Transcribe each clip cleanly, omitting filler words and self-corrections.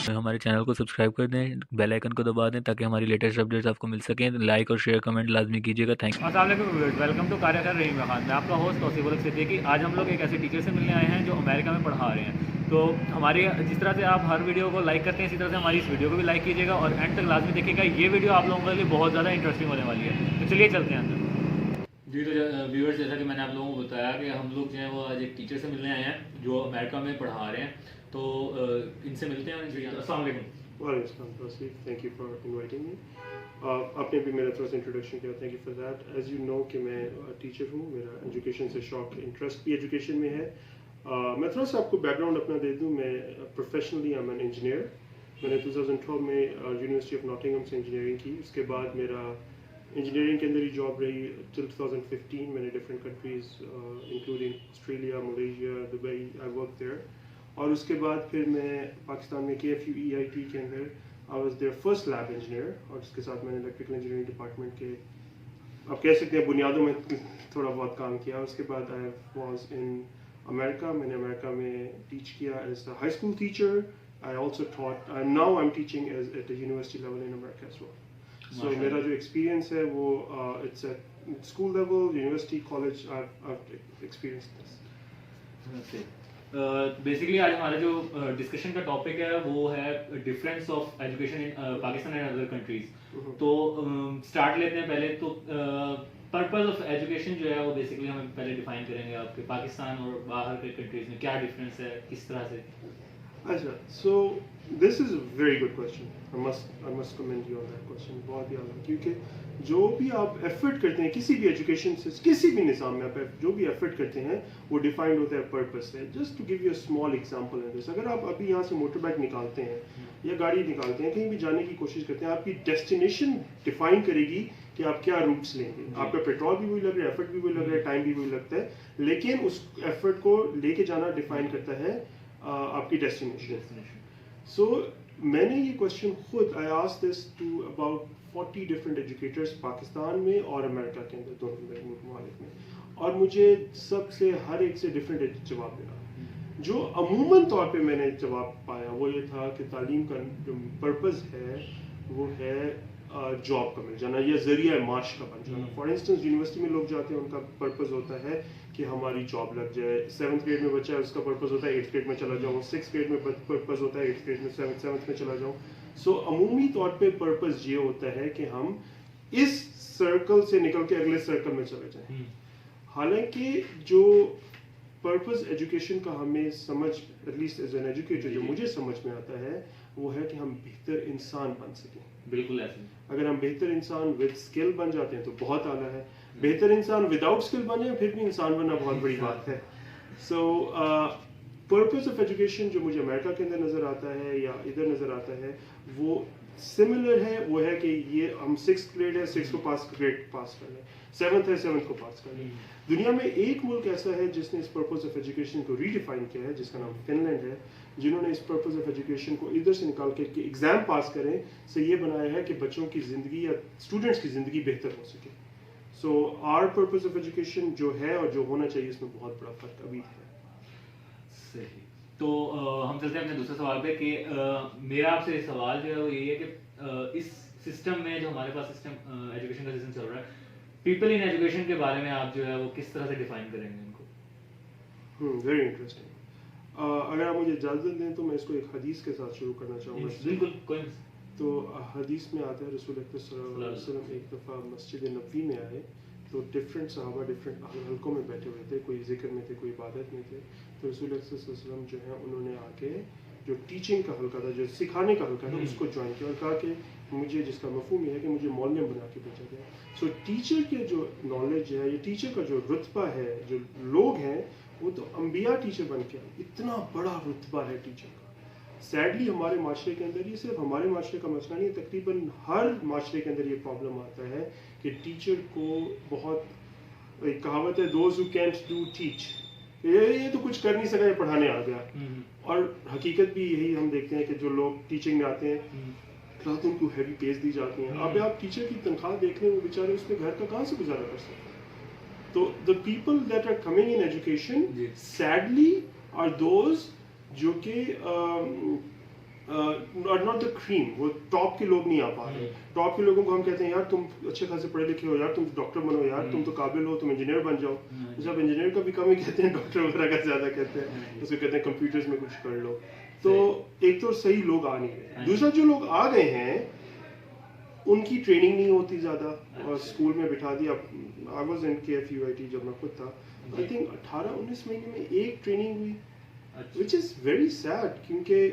ہمارے چینل کو سبسکرائب کر دیں, بیل آئکن کو دبا دیں تاکہ ہماری لیٹسٹ اپڈیٹس آپ کو مل سکیں. لائک اور شیئر کمنٹ لازمی کیجیے گا. Thank you. السلام علیکم ویورز, ویلکم ٹو قاریہ خیر رحیم خان. میں آپ کا ہوسٹ توصیف الحق صدیقی. آج ہم لوگ ایک ایسے ٹیچر سے ملنے آئے ہیں جو امریکہ میں پڑھا رہے ہیں. تو ہماری جس طرح سے آپ ہر ویڈیو کو لائک کرتے ہیں اسی طرح سے ہماری اس ویڈیو کو بھی لائک کیجیے گا اور اینڈ تک لازمی دیکھیے گا. یہ ویڈیو آپ لوگوں کے لیے بہت زیادہ انٹرسٹنگ ہونے والی ہے. تو چلیے چلتے ہیں اندر. جی تو ویورز, جیسا کہ میں نے آپ لوگوں کو بتایا کہ ہم لوگ جو ہیں وہ آج ایک ٹیچر سے ملنے آئے ہیں جو امریکہ میں پڑھا رہے ہیں. تو ان سے ملتے ہیں. السلام علیکم. وعلیکم السلام Tauseef, thank you for inviting me. آپ نے بھی میرا تھوڑا سا انٹروڈکشن کیا, thank you for that. As you know کہ میں ٹیچر ہوں, میرا ایجوکیشن سے شوق, انٹرسٹ بھی ایجوکیشن میں ہے. میں تھوڑا سا آپ کو بیک گراؤنڈ اپنا دے دوں. میں پروفیشنلی ایم این انجینئر. میں نے 2012 میں یونیورسٹی آف ناٹنگہم سے انجینئرنگ کی. اس کے بعد میرا انجینئرنگ کے اندر ہی جاب رہی ٹل 2015. میں نے different countries including Australia, Malaysia, Dubai, I work there. اور اس کے بعد پھر میں پاکستان میں KFU-EIT کے اندر I was there first lab engineer. اور اس کے ساتھ میں نے الیکٹریکل انجینئرنگ ڈپارٹمنٹ کے آپ کہہ سکتے ہیں بنیادوں میں تھوڑا بہت کام کیا. اس کے بعد آئی واز ان امریکہ. میں نے امریکہ میں ٹیچ کیا as a high school teacher. I also taught, now I am teaching as at a university level in America as well. So میرا جو ایکسپیرینس ہے وہ it's a school level, university, college, experience this. Basically آج ہمارا جو discussion کا topic ہے وہ ہے difference of education in Pakistan and other countries. تو اسٹارٹ لیتے ہیں پہلے. تو پرپز آف ایجوکیشن جو ہے وہ بیسکلی ہم پہلے ڈیفائن کریں گے. آپ کے پاکستان اور باہر کے کنٹریز میں کیا ڈفرینس ہے, کس طرح سے. اچھا, so this is a very good question. I must commend you on that question. بہت ہی اعلیٰ, کیونکہ جو بھی آپ ایفرٹ کرتے ہیں کسی بھی ایجوکیشن سے, کسی بھی نظام میں آپ جو بھی ایفرٹ کرتے ہیں وہ ڈیفائنڈ ہوتا ہے پرپز سے. Just to give you a small example in this, اگر آپ ابھی یہاں سے موٹر بائک نکالتے ہیں یا گاڑی نکالتے ہیں, کہیں بھی جانے کی کوشش کرتے ہیں, آپ کی ڈیسٹینیشن ڈیفائن کرے گی کہ آپ کیا روٹس لیں گے. آپ کا پیٹرول بھی وہی لگ رہا ہے, ایفرٹ بھی وہی لگ رہا ہے, ٹائم بھی وہی لگتا ہے, لیکن اس ایفرٹ کو لے کے جانا ڈیفائن کرتا ہے آپ کی ڈیسٹینیشن. سو میں نے یہ کوشچن خود I ask this to about 40 different educators Pakistan میں اور امریکہ کے اندر, دونوں ممالک میں, اور مجھے سب سے ہر ایک سے ڈفرینٹ جواب ملا. جو عموماً طور پہ میں نے جواب پایا وہ یہ تھا کہ تعلیم کا جو پرپز ہے وہ ہے جاب کا مل جانا یا ذریعہ معاش کا بن جانا. فار انسٹنس یونیورسٹی میں لوگ جاتے ہیں, ان کا پرپز ہوتا ہے کہ ہماری جاب لگ جائے. 7th گریڈ میں بچہ ہے, اس کا پرپز ہوتا ہے 8th گریڈ میں چلا جاؤں. 6th گریڈ میں پرپز ہوتا ہے 8th گریڈ میں 7th میں چلا جاؤں. سو عمومی طور پہ پرپز یہ ہوتا ہے کہ ہم اس سرکل سے نکل کے اگلے سرکل میں چلے جائیں. حالانکہ جو پرپز ایجوکیشن کا ہمیں سمجھ, at least as an educator جو مجھے سمجھ میں آتا ہے وہ ہے کہ ہم بہتر انسان بن سکیں. بالکل ایسے. اگر ہم بہتر انسان ود اسکل بن جاتے ہیں تو بہت اعلیٰ ہے. بہتر انسان وداؤٹ اسکل بن جائیں پھر بھی انسان بننا بہت بڑی بات ہے. سو پرپز آف ایجوکیشن جو مجھے امریکہ کے اندر نظر آتا ہے یا ادھر نظر آتا ہے وہ سملر ہے. وہ ہے کہ یہ ہم 6th گریڈ ہے, 6 کو پاس کر لیں, 7th ہے, 7th کو پاس کر لیں. دنیا میں ایک ملک ایسا ہے جس نے اس پرپز آف ایجوکیشن کو ریڈیفائن کیا ہے, جس کا نام فن لینڈ ہے, جنہوں نے اس پرپز آف ایجوکیشن کو ادھر سے نکال کے ایگزام پاس کریں سے یہ بنایا ہے کہ بچوں کی زندگی یا اسٹوڈنٹس کی زندگی بہتر ہو سکے. سو آر پرپز آف ایجوکیشن جو ہے اور جو ہونا چاہیے اس میں بہت بڑا فرق ابھی ہے. صحیح. تو ہم چلتے ہیں اپنے دوسرے سوال پہ کہ میرا آپ سے سوال جو ہے وہ یہی ہے کہ اس سسٹم میں جو ہمارے پاس سسٹم ایجوکیشن کا سسٹم چل رہا ہے, پیپل ان ایجوکیشن کے بارے میں آپ جو ہے وہ کس طرح سے ڈیفائن کریں گے ان کو. Very interesting. اگر آپ مجھے اجازت دیں تو میں اس کو ایک حدیث کے ساتھ شروع کرنا چاہوں گا. بالکل, کوئی. تو حدیث میں آتا ہے رسول اکرم صلی اللہ علیہ وسلم ایک دفعہ مسجد نبوی میں آئے تو ڈفرینٹ صحابہ ڈفرینٹ حلقوں میں بیٹھے ہوئے تھے, کوئی ذکر میں تھے, کوئی عبادت میں تھے. تو رسول اکرم صلی اللہ علیہ وسلم جو ہے انہوں نے آ کے جو ٹیچنگ کا حلقہ تھا, جو سکھانے کا حلقہ تھا, اس کو جوائن کیا اور کہا کہ مجھے, جس کا مفہوم یہ ہے کہ مجھے معلم بنا کے بھیجا گیا. سو ٹیچر کے جو نالج ہے یا ٹیچر کا جو رتبہ ہے, جو لوگ ہیں وہ تو انبیاء ٹیچر بن کے, اتنا بڑا رتبہ ہے ٹیچر کا. سیڈلی ہمارے معاشرے کے اندر, یہ صرف ہمارے معاشرے کا مسئلہ نہیں ہے, تقریباً ہر معاشرے کے اندر یہ پرابلم آتا ہے کہ ٹیچر کو بہت, ایک کہاوت ہے those who can't do teach, یہ تو کچھ کر نہیں سکا, یہ پڑھانے آ گیا. اور حقیقت بھی یہی ہم دیکھتے ہیں کہ جو لوگ ٹیچنگ میں آتے ہیں رات ان کو ہیوی پیز دی جاتی ہیں. اب آپ ٹیچر کی تنخواہ دیکھ لیں, وہ بیچارے اس میں گھر کا کہاں سے گزارا کر سکتے ہیں. تو the people that are coming in education sadly are those جو کہ नॉट द क्रीम, वो टॉप के लोग नहीं आ पा रहे. टॉप के लोगों को हम कहते हैं यार तुम अच्छे खासे पढ़े लिखे हो यार, तुम डॉक्टर बनो यार, तुम तो काबिल हो, तुम इंजीनियर बन जाओ. जब इंजीनियर का भी कम ही कहते हैं, डॉक्टर वगैरह का ज़्यादा कहते हैं, उसको कहते हैं कंप्यूटर्स में कुछ कर लो. तो एक तो सही लोग आ नहीं गए, दूसरा जो लोग आ गए हैं उनकी ट्रेनिंग नहीं होती ज़्यादा, और स्कूल में बिठा दिया. आई वाज इन KFUIT जब मैं खुद था, आई थिंक 18-19 महीने में एक ट्रेनिंग हुई, विच इज़ वेरी सैड, क्योंकि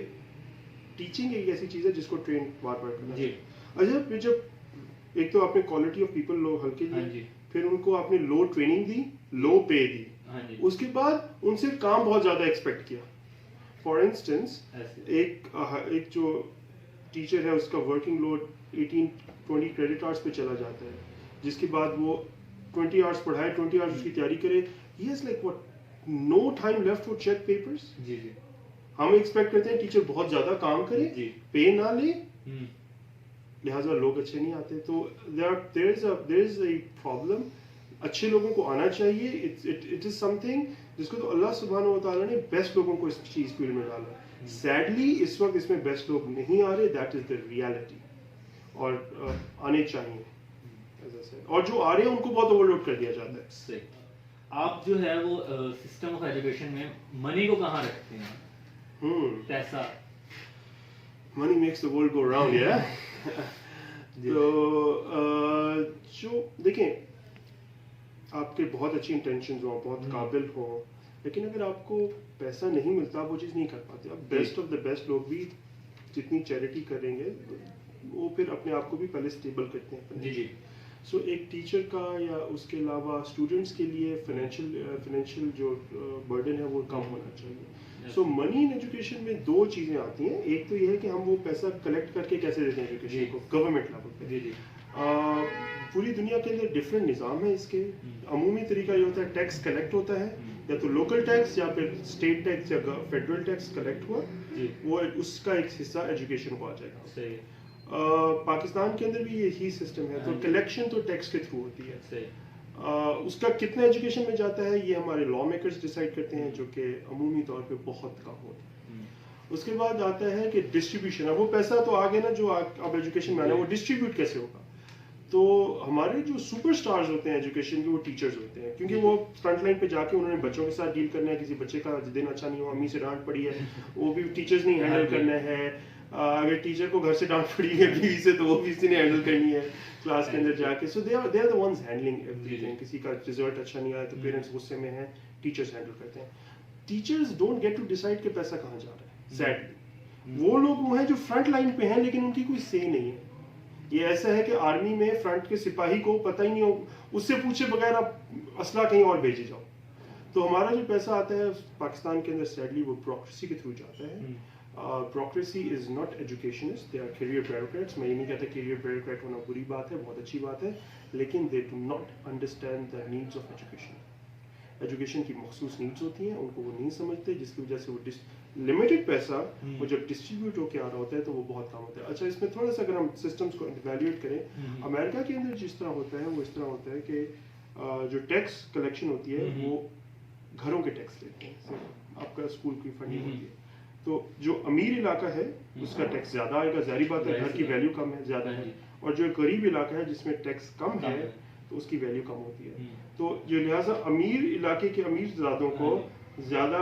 टीचिंग एक ऐसी चीज़ है जिसको ट्रेन बार बार करना चाहिए. अच्छा, फिर जब एक तो आपने क्वालिटी ऑफ पीपल लो हल्के दिए, फिर उनको आपने लो ट्रेनिंग दी, लो पे दी, उसके बाद उनसे काम बहुत ज़्यादा एक्सपेक्ट किया. फॉर इंस्टेंस एक जो टीचर है उसका वर्किंग लोड 18-20 क्रेडिट आवर्स पे चला जाता है, जिसके बाद वो 20 आवर्स पढ़ाए, 20 आवर्स उसकी तैयारी करे. He has like what no time left for check papers. हम एक्सपेक्ट करते हैं टीचर बहुत ज़्यादा काम करे, पे ना ले, लिहाजा लोग अच्छे नहीं आते. तो there is a problem. अच्छे लोगों को आना चाहिए. इट इज़ समथिंग जिसको तो अल्लाह सुब्हानहू व तआला ने बेस्ट लोगों को इस चीज़ फील्ड में डाला. सैडली इस वक्त इसमें बेस्ट लोग नहीं आ रहे, दैट इज़ द रियलिटी. और आने चाहिए, और जो आ रहे हैं उनको बहुत ओवरलोड कर दिया जाता है. सही. आप जो है वो सिस्टम ऑफ एजुकेशन में मनी को कहाँ रखते हैं? पैसा. Money makes the world go round, या. तो जो देखें, आपके बहुत अच्छी इंटेंशंस हो, बहुत काबिल हो, लेकिन अगर आपको पैसा नहीं मिलता आप वो चीज़ नहीं कर पाते. अब बेस्ट ऑफ द बेस्ट लोग भी जितनी चैरिटी करेंगे वो फिर अपने आप को भी पहले स्टेबल करते हैं. सो एक टीचर का या उसके अलावा स्टूडेंट्स के लिए फाइनेंशियल जो बर्डन है वो कम होना चाहिए. सो मनी इन एजुकेशन में दो चीज़ें आती हैं. एक तो ये है कि हम वो पैसा कलेक्ट करके कैसे देते हैं एजुकेशन को गवर्नमेंट लेवल पे. पूरी दुनिया के अंदर डिफरेंट निज़ाम है इसके. अमूमी तरीका ये होता है टैक्स कलेक्ट होता है, या तो लोकल टैक्स या फिर स्टेट टैक्स या फेडरल टैक्स कलेक्ट हुआ, वो उसका एक हिस्सा एजुकेशन को आ जाएगा. पाकिस्तान के अंदर भी यही सिस्टम है. तो कलेक्शन तो टैक्स के थ्रू होती है. उसका कितना एजुकेशन में जाता है ये हमारे लॉ मेकर्स डिसाइड करते हैं, जो कि अमूमी तौर पे बहुत कम होता है. उसके बाद आता है कि डिस्ट्रीब्यूशन. अब वो पैसा तो आगे ना जो अब एजुकेशन में आना है वो डिस्ट्रीब्यूट कैसे होगा. तो हमारे जो सुपरस्टार्स होते हैं एजुकेशन के वो टीचर्स होते हैं, क्योंकि वो फ्रंट लाइन पे जाके उन्होंने बच्चों के साथ डील करना है. किसी बच्चे का दिन अच्छा नहीं हो, अम्मी से डांट पड़ी है, वो भी टीचर्स ने हैंडल करना है. अगर टीचर को घर से डांट पड़ी है बीवी से तो वो भी इसी ने हैंडल करनी है क्लास के अंदर जाके. So they are the ones handling everything. किसी का रिजल्ट अच्छा नहीं आया तो पेरेंट्स गुस्से में हैं, टीचर्स हैंडल करते हैं. Teachers don't get to decide कि पैसा कहाँ जा रहा है. सैडली वो लोग वो हैं जो फ्रंट लाइन पे हैं, लेकिन उनकी कोई से नहीं है. ये ऐसा है कि आर्मी में फ्रंट के सिपाही को पता ही नहीं हो, उससे पूछे बगैर आप असला कहीं और भेजे जाओ. तो हमारा जो पैसा आता है पाकिस्तान के अंदर सैडली वो ब्यूरोक्रेसी के थ्रू जाता है. Bureaucracy is not educationist, they are career bureaucrats. मैं ये नहीं कहता करियर ब्यूरोक्रेट होना बुरी बात है, बहुत अच्छी बात है, लेकिन they do not understand the needs of education. Education की मखसूस नीड्स होती हैं, उनको वो नहीं समझते, जिसकी वजह से वो लिमिटेड पैसा वो जब डिस्ट्रीब्यूट होकर आ रहा होता है तो वो बहुत कम होता है. अच्छा, इसमें थोड़ा सा अगर हम सिस्टम्स को इवैल्यूएट करें, अमेरिका के अंदर जिस तरह होता है वो इस तरह होता है कि जो टैक्स कलेक्शन होती है वो घरों के टैक्स लेते हैं. आपका स्कूल की फंडिंग होती है, तो जो अमीर इलाका है उसका टैक्स ज़्यादा आएगा, ज़ाहिर बात है, घर की वैल्यू कम है, ज़्यादा है. और जो गरीब इलाका है जिसमें टैक्स कम है तो उसकी वैल्यू कम होती है. तो ये लिहाजा अमीर इलाके के अमीर ज़ादों को ज़्यादा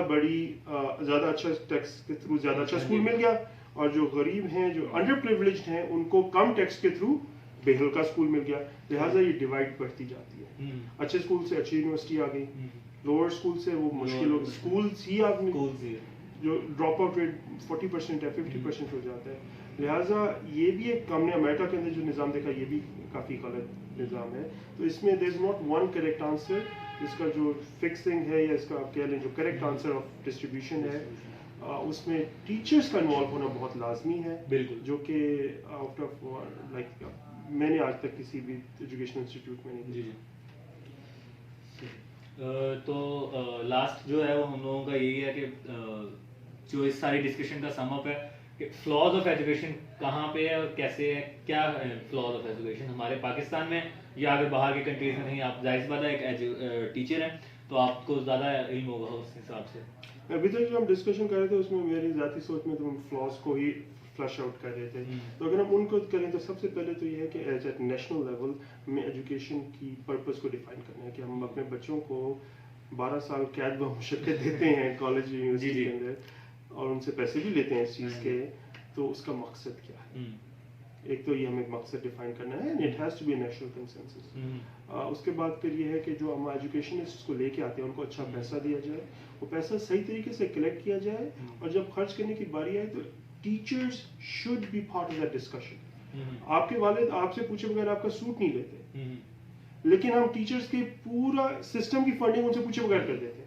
अच्छा टैक्स के थ्रू ज़्यादा अच्छा स्कूल मिल गया, और जो गरीब हैं जो अंडर प्रिविलेज्ड हैं उनको कम टैक्स के थ्रू बेहल्का स्कूल मिल गया. लिहाजा ये डिवाइड बढ़ती जाती है. अच्छे स्कूल से अच्छी यूनिवर्सिटी आ गई, लोअर स्कूल से वो मुश्किल हो, स्कूल ही आपने जो ड्रॉप आउट रेट 40% है 50% हो जाता है. लिहाजा ये भी एक हमने अमेरिका के अंदर जो निज़ाम देखा ये भी काफ़ी गलत निज़ाम है. तो इसमें there is not one correct answer. इसका जो फिक्सिंग है या इसका आप कह लें जो करेक्ट आंसर ऑफ डिस्ट्रीब्यूशन है, उसमें टीचर्स का इन्वॉल्व होना बहुत लाजमी है. बिल्कुल. जो कि आउट ऑफ लाइक मैंने आज तक किसी भी एजुकेशनल इंस्टीट्यूट में नहीं देखा. तो लास्ट जो है वो हम लोगों का यही है कि जो इस सारी डिस्कशन का समअप है कि फ्लॉज ऑफ एजुकेशन कहाँ पे है और कैसे है, क्या है फ्लॉज ऑफ एजुकेशन हमारे पाकिस्तान में या अगर बाहर की कंट्रीज में नहीं. आप जाहिर सी बात है एक टीचर हैं तो आपको ज़्यादा इल्म होगा उस हिसाब से. अभी तक जो हम डिस्कशन कर रहे थे उसमें मेरी ज़ाती सोच में तो फ्लॉज को ही फ्लश आउट कर रहे थे, तो अगर हम उनको करें तो सबसे पहले तो ये है कि एज एट नेशनल लेवल हमें एजुकेशन की पर्पस को डिफाइन करना है कि हम अपने बच्चों को 12 साल कैद व मुशक्कत देते हैं कॉलेज यूनिवर्सिटी के अंदर और उनसे पैसे भी लेते हैं इस चीज़ के, तो उसका मकसद क्या है। एक तो ये हमें मकसद डिफाइन करना है, and it has to be national consensus. उसके बाद फिर ये है कि जो हम एजुकेशनिस्ट को लेके आते हैं उनको अच्छा पैसा दिया जाए, वो पैसा सही तरीके से कलेक्ट किया जाए, और जब खर्च करने की बारी आए तो teachers should be part of that discussion. आपके वालिद आपसे पूछे बगैर आपका सूट नहीं लेते, लेकिन हम टीचर्स के पूरा सिस्टम की फंडिंग उनसे पूछे बगैर कर देते हैं।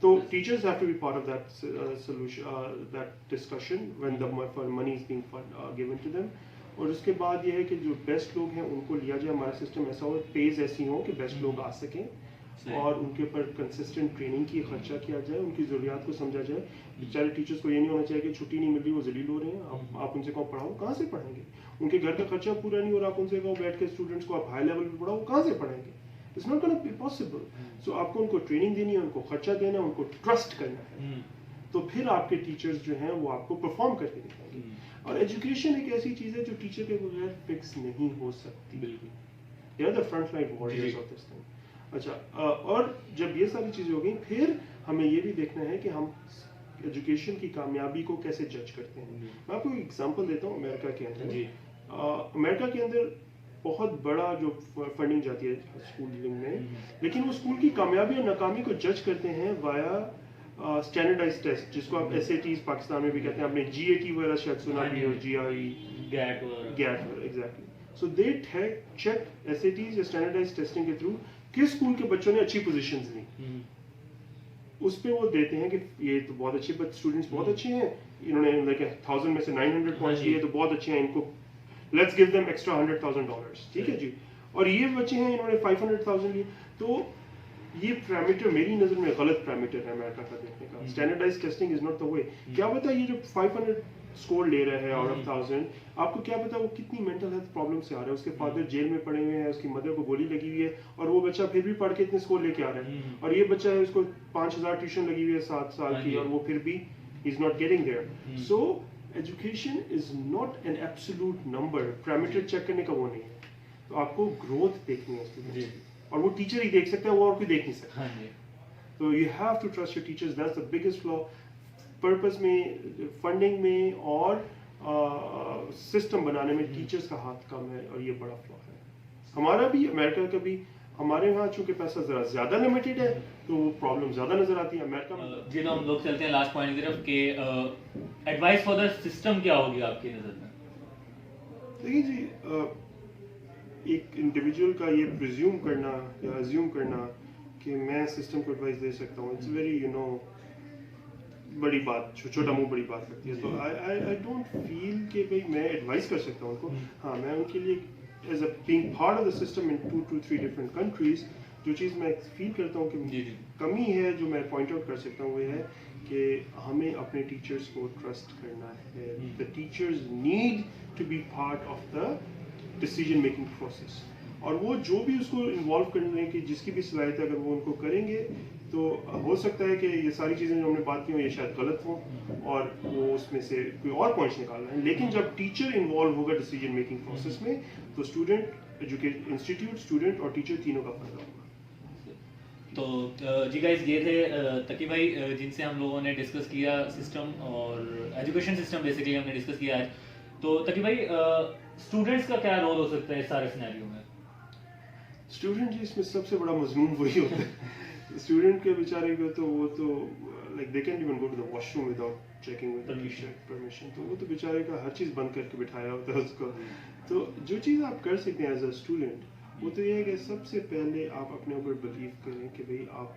तो teachers have to be part of that solution, that discussion when the money is being given to them. और उसके बाद ये है कि जो बेस्ट लोग हैं उनको लिया जाए, हमारा सिस्टम ऐसा हो, पेज ऐसी हो कि बेस्ट लोग आ सकें और उनके ऊपर कंसिस्टेंट ट्रेनिंग की खर्चा किया जाए, उनकी ज़रूरियात को समझा जाए। बेचारे टीचर्स को ये नहीं होना चाहिए कि छुट्टी नहीं मिल रही, वो जलील हो रहे हैं, आप उनसे कहो पढ़ाओ, कहाँ से पढ़ाएंगे? उनके घर का खर्चा पूरा नहीं हो रहा, आप उनसे कहो बैठ के स्टूडेंट्स को आप हाई लेवल पर पढ़ाओ, कहाँ से पढ़ाएंगे? It's not gonna be possible. So आपको उनको ट्रेनिंग देनी है, उनको खर्चा देना है, उनको ट्रस्ट करना है, तो फिर आपके टीचर्स जो हैं वो आपको परफॉर्म करके दिखाएंगे। और एजुकेशन एक ऐसी चीज़ है जो टीचर के बगैर फिक्स नहीं हो सकती। बिल्कुल, the front line warriors of this thing. अच्छा, और जब ये सारी चीज़ें हो गई, फिर हमें ये भी देखना है कि हम एजुकेशन की कामयाबी को कैसे जज करते हैं। मैं आपको एक एग्जांपल देता हूँ अमेरिका के अंदर। अमेरिका के अंदर बहुत बड़ा जो फंडिंग जाती है स्कूलिंग में, लेकिन वो स्कूल की कामयाबी और नाकामी को जज करते हैं वाया स्टैंडर्डाइज्ड टेस्ट, जिसको आप SATs पाकिस्तान में भी कहते हैं, आपने GAT वगैरह शायद सुना भी हो, GRE, GAT, एग्जैक्टली। सो दे चेक SATs या स्टैंडर्डाइज्ड टेस्टिंग के थ्रू किस स्कूल के बच्चों ने अच्छी पोजीशंस ली, उस पे वो देते हैं कि ये तो बहुत अच्छे स्टूडेंट्स बहुत अच्छे हैं, इन्होंने लाइक 1000 में से 900 पॉइंट्स लिए तो बहुत अच्छे हैं, इनको लेट्स गिव देम एक्स्ट्रा $100,000, ठीक है जी। और ये बच्चे हैं इन्होंने 500,000 लिए, तो ये पैरामीटर मेरी नज़र में गलत पैरामीटर है अमेरिका का देखने का। Standardised testing is not the way. क्या पता ये जो 500 स्कोर ले रहा है आउट ऑफ 1000, आपको क्या पता वो कितनी मेंटल हेल्थ प्रॉब्लम से आ रहा है, उसके फादर जेल में पड़े हुए हैं, उसकी मदर को गोली लगी हुई है, और वो बच्चा फिर भी पढ़ के इतने स्कोर लेके आ रहा है। और ये बच्चा है, उसको 5000 ट्यूशन लगी हुई है 7 साल की, और वो फिर भी is not getting there. So education is not an absolute number, parameter check करने का वो नहीं है। तो आपको ग्रोथ देखनी है स्टूडेंट्स की, और वो टीचर ही देख सकता है, वो और कोई देख नहीं सकता। तो you have to trust your teachers, that's the biggest flaw purpose में, फंडिंग में और सिस्टम बनाने में टीचर्स का हाथ कम है, और ये बड़ा फ्लॉ है हमारा भी, अमेरिका का भी। हमारे यहाँ चूंकि पैसा जरा ज्यादा लिमिटेड है तो प्रॉब्लम ज्यादा नजर आती है। अमेरिका में जी, तो हम लोग चलते हैं लास्ट पॉइंट की तरफ कि एडवाइस फॉर द सिस्टम क्या होगी आपकी नज़र में? देखिए जी, एक इंडिविजुअल का ये प्रिज्यूम करना या अज्यूम करना कि मैं सिस्टम को एडवाइस दे सकता हूँ, इट्स वेरी बड़ी बात, छोटा मुंह बड़ी बात लगती है। तो आई डोंट फील कि भाई मैं एडवाइस कर सकता हूँ उनको। हाँ, मैं उनके लिए as a being part of the system in 2 to 3 different countries, जो चीज़ मैं फील करता हूँ कि कमी है जो मैं पॉइंट आउट कर सकता हूँ, वो है कि हमें अपने टीचर्स को ट्रस्ट करना है। The teachers need to be part of the decision making process, और वो जो भी उसको इन्वॉल्व करने की जिसकी भी सलाहियत है, अगर वो उनको करेंगे तो हो सकता है कि ये सारी चीज़ें जो हमने बात की हो ये शायद गलत हो और वो उसमें से कोई और पॉइंट्स निकालना है। लेकिन जब टीचर इन्वॉल्व होगा डिसीजन मेकिंग प्रोसेस में, तो स्टूडेंट, एजुकेट इंस्टीट्यूट, स्टूडेंट और टीचर तीनों का फायदा होगा। तो जी गाइस, ये थे तकी भाई जिनसे हम लोगों ने डिस्कस किया सिस्टम और एजुकेशन सिस्टम बेसिकली हमने डिस्कस किया आज। तो तकी भाई, स्टूडेंट्स का क्या रोल हो सकता है इस सारे सिनेरियो में? स्टूडेंट जी इसमें सबसे बड़ा मजलूम वही होता है। स्टूडेंट के बेचारे को तो वो तो like they can even go to the washroom without checking with permission, तो वो तो बेचारे का हर चीज़ बंद करके बिठाया होता है उसको। तो जो चीज़ आप कर सकते हैं एज अ स्टूडेंट, वो तो ये है कि सबसे पहले आप अपने ऊपर बिलीव करें कि भाई आप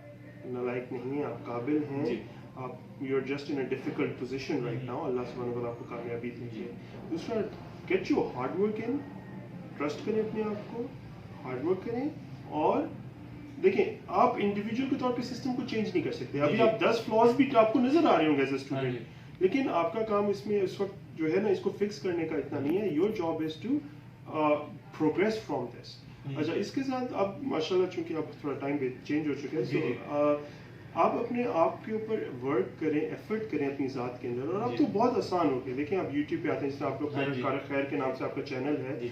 नालायक नहीं हैं, आप काबिल हैं, आप you are just in a difficult position right now, अल्लाह सुब्हानहू व तआला आपको कामयाबी दीजिए। दूसरा, get your hard work in, trust करें अपने आप को, हार्ड वर्क करें। और देखें, आप इंडिविजुअल के तौर पे सिस्टम को चेंज नहीं कर सकते। अभी आप 10 फ्लॉज भी आपको नजर आ रहे होंगे एज अ स्टूडेंट, लेकिन आपका काम इसमें इस वक्त जो है ना, इसको फिक्स करने का इतना नहीं है। Your job is to progress from this. अच्छा, इसके साथ अब माशाल्लाह चूंकि अब थोड़ा टाइम पे चेंज हो चुका है, तो آپ اپنے آپ کے اوپر ورک کریں, ایفرٹ کریں اپنی ذات کے اندر, اور اب تو بہت آسان ہو گیا. دیکھیں آپ یوٹیوب پہ آتے ہیں, جس طرح آپ لوگ کار خیر کے نام سے آپ کا چینل ہے,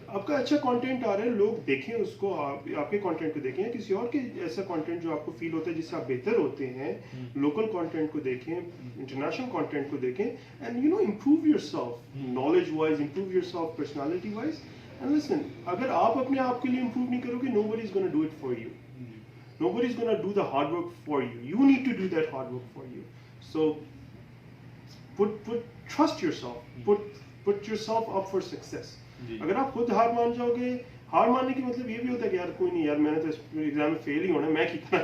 آپ کا اچھا کانٹینٹ آ رہا ہے, لوگ دیکھیں اس کو, آپ کے کانٹینٹ کو دیکھیں, کسی اور کے ایسا کانٹینٹ جو آپ کو فیل ہوتا ہے جس سے آپ بہتر ہوتے ہیں, لوکل کانٹینٹ کو دیکھیں, انٹرنیشنل کانٹینٹ کو دیکھیں, and you know improve yourself, knowledge wise improve yourself, personality wise. And listen, اگر آپ اپنے آپ کے لیے امپروو نہیں کرو گے, nobody is gonna do it for you. Nobody is going to do the hard work for you. You need to do that hard work for you. So trust yourself. Put yourself up for success. اگر آپ خود ہار مان جاؤ گے, ہار ماننے کی مطلب یہ بھی ہوتا ہے کہ یار کوئی نہیں, یار میں نے تو اس ایگزام میں فیل ہی ہونا ہے, میں کتنا.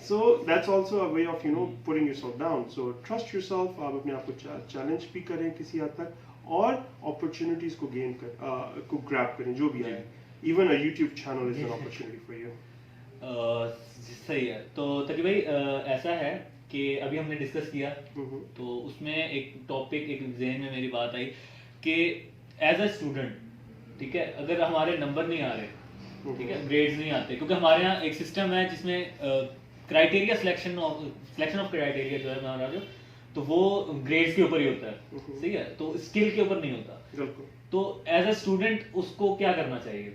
So that's also a way of putting yourself down. So trust yourself. آپ اپنے آپ کو چیلنج بھی کریں کسی حد تک, اور اپرچونیٹیز کو گین کو گریب کریں جو بھی ہے. Even a YouTube channel is an opportunity for you. صحیح ہے. تو تقی بھائی ایسا ہے کہ ابھی ہم نے ڈسکس کیا, تو اس میں ایک ٹاپک ایک ذہن میں میری بات آئی کہ ایز اے اسٹوڈنٹ, ٹھیک ہے, اگر ہمارے نمبر نہیں آ رہے, ٹھیک ہے, گریڈز نہیں آتے, کیونکہ ہمارے یہاں ایک سسٹم ہے جس میں کرائٹیریا سلیکشن آف کرائٹیریا جو ہے ہمارا, جو تو وہ گریڈز کے اوپر ہی ہوتا ہے, صحیح ہے, تو اسکل کے اوپر نہیں ہوتا. تو ایز اے اسٹوڈنٹ اس کو کیا کرنا چاہیے؟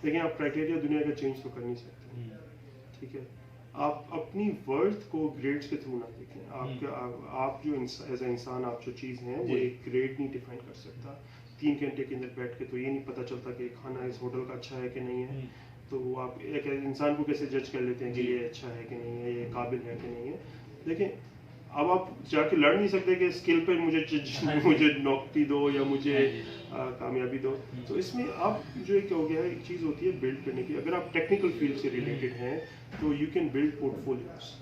لیکن آپ کرائٹیریا دنیا کا چینج تو کر نہیں سکتے, ٹھیک ہے. آپ اپنی ورتھ کو گریڈس کے تھرو نہ دیکھیں. آپ جو ایز اے انسان آپ جو چیز ہیں وہ ایک گریڈ نہیں ڈیفائن کر سکتا. 3 گھنٹے کے اندر بیٹھ کے تو یہ نہیں پتہ چلتا کہ کھانا اس ہوٹل کا اچھا ہے کہ نہیں ہے. تو وہ آپ ایک انسان کو کیسے جج کر لیتے ہیں کہ یہ اچھا ہے کہ نہیں ہے, یہ قابل ہے کہ نہیں ہے. دیکھیں اب آپ جا کے لڑ نہیں سکتے کہ اسکل پہ مجھے نوکری دو یا مجھے کامیابی دو. تو اس میں آپ جو ایک ہو گیا ہے, ایک چیز ہوتی ہے بلڈ کرنے کی. اگر آپ ٹیکنیکل فیلڈ سے ریلیٹڈ ہیں تو you can build port folios.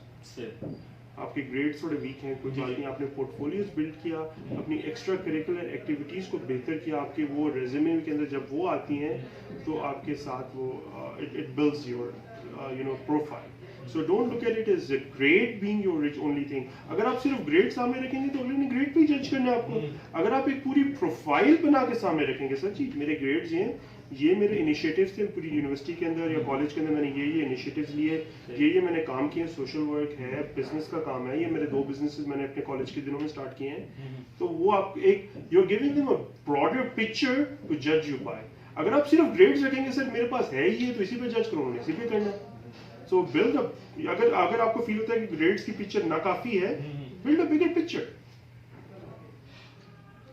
آپ کے گریڈ تھوڑے ویک ہیں, کوئی بات نہیں, آپ نے پورٹ فولیوز بلڈ کیا, اپنی ایکسٹرا کریکولر ایکٹیویٹیز کو بہتر کیا. آپ کے وہ ریزیومے کے اندر جب وہ آتی ہیں تو آپ کے ساتھ وہ it builds your profile. So don't look at it as a grade being your only thing. اگر آپ صرف گریڈ سامنے رکھیں گے تو اگلے نے گریڈ پہ ہی جج کرنا ہے آپ کو. اگر آپ ایک پوری پروفائل بنا کے سامنے رکھیں گے, سر جی میرے گریڈز ہیں, یہ میرے انیشیٹیوز تھے پوری یونیورسٹی کے اندر یا کالج کے اندر, میں نے یہ انیشیٹیوز لیے, یہ میں نے کام کیے, سوشل ورک ہے, بزنس کا کام ہے, یہ میرے 2 بزنسز میں نے اپنے کالج کے دنوں میں اسٹارٹ کیے ہیں. تو وہ آپ ایک you are giving them a broader picture to جج یو بائی. اگر آپ صرف گریڈز رکھیں گے, سر میرے پاس ہے یہ تو اسی پہ جج کروں, اسی پہ کرنا. سو بلڈ اپ, اگر آپ کو فیل ہوتا ہے کہ گریڈز کی پکچر ناکافی ہے, بلڈ اے بگر پکچر.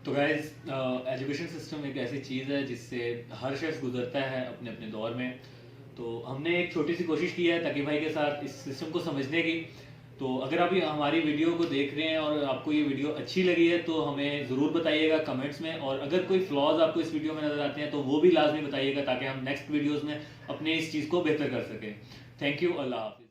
تو گائز ایجوکیشن سسٹم ایک ایسی چیز ہے جس سے ہر شخص گزرتا ہے اپنے اپنے دور میں. تو ہم نے ایک چھوٹی سی کوشش کی ہے تقی بھائی کے ساتھ اس سسٹم کو سمجھنے کی. تو اگر آپ ہماری ویڈیو کو دیکھ رہے ہیں اور آپ کو یہ ویڈیو اچھی لگی ہے تو ہمیں ضرور بتائیے گا کمنٹس میں, اور اگر کوئی فلاز آپ کو اس ویڈیو میں نظر آتے ہیں تو وہ بھی لازمی بتائیے گا تاکہ ہم نیکسٹ ویڈیوز میں اپنے اس چیز کو بہتر کر سکیں. تھینک یو, اللہ حافظ.